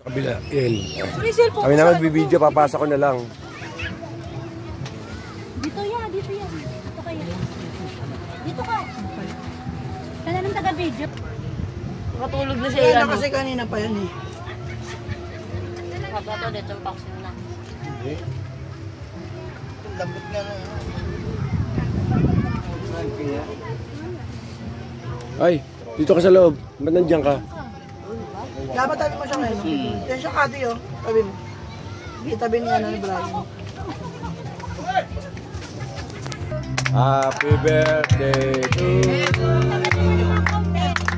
Sa kabila, El. Kami na magbibideo, papasok ko na lang. Dito yan, dito yan. Dito kayo. Dito ka. Kaya nang taga-video. Nakatulog na siya yan. Kasi kanina pa yan eh. Haba to, dito yung boxing na. Hindi. Lambot nga na. Ay, dito ka sa loob. Ba't nandiyan ka? Dapat tabi mo siya ngayon. Yan siya kati oh. Tabi mo. Itabi niya na ni Brian. Happy birthday to you.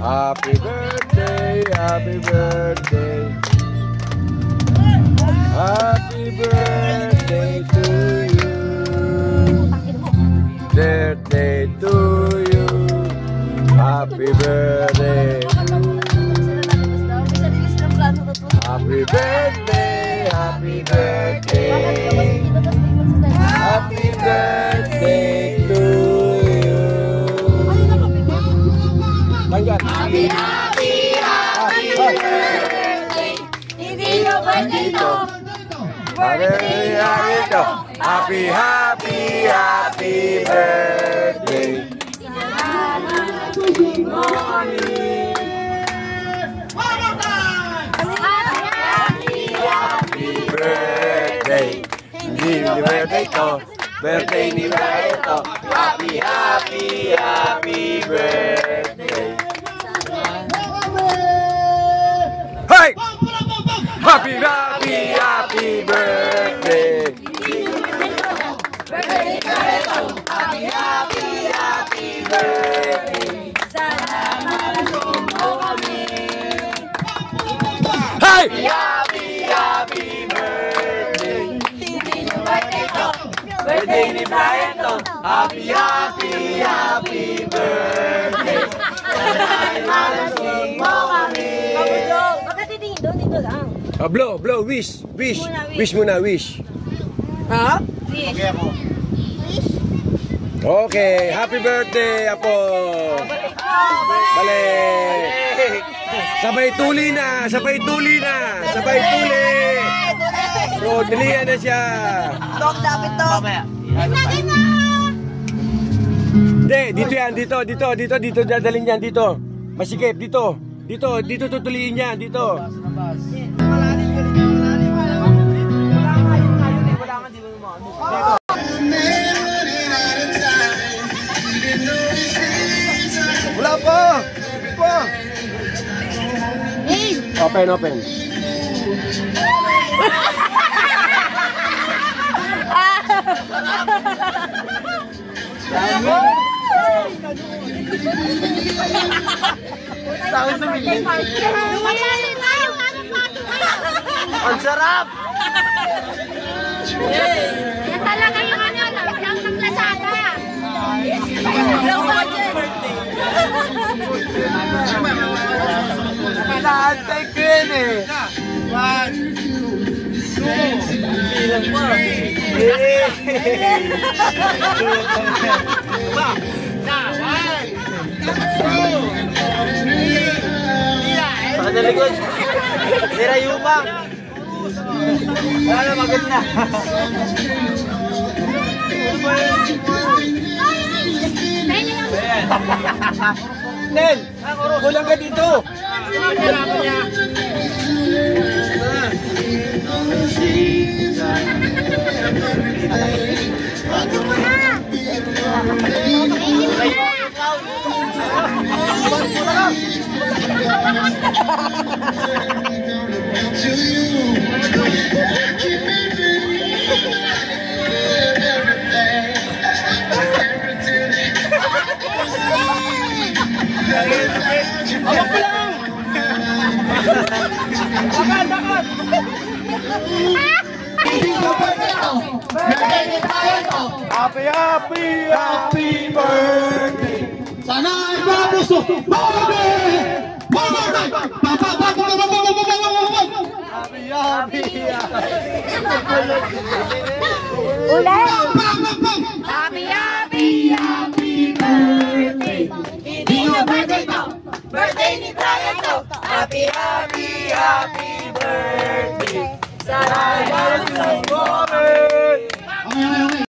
Happy birthday, happy birthday. Happy birthday to you. Birthday to you. Happy birthday. Happy birthday, happy birthday. Happy birthday to you. Tanggal. Happy, happy, happy birthday. Hindi nyo birthday to. Happy, happy, happy birthday. Happy birthday. Hindi ni birthday to. Birthday ni Brian to. Happy, happy, happy birthday. Hey! Happy, happy, happy birthday. Birthday ni Brian to. Happy, happy, happy birthday. Sana malasing mo kami. Hey! Happy, happy birthday. Hindi nyo birthday to. Birthday ni Brian to. Happy, happy, happy birthday. Sana malasing mo kami. Bakit titingin doon? Dito lang. Blow, wish. Wish muna, wish. Ha? Wish. Okay, happy birthday, Apo. Balik. Sabay tuli na. Sabay tuli. Bro, tulian na siya. Dok, dapat dok. Lagay mo! Hindi, dito yan, dito dadalhin yan, dito. Masikip, dito tutuliin yan, dito. Wala pa! Open. Saan tumili? Ang sarap! Yan talaga yung ano, lang ng Lazada. Low budget. Naantay ko yun eh. 1, 2, 3. Sa kanalikod, nirayumang. Wala, maganda. Nel, kulang ka dito. Happy birthday. Sana ay mapuso. Happy birthday. Hindi nyo birthday to. Birthday ni Brian to. Happy birthday. Sana galing mo kami.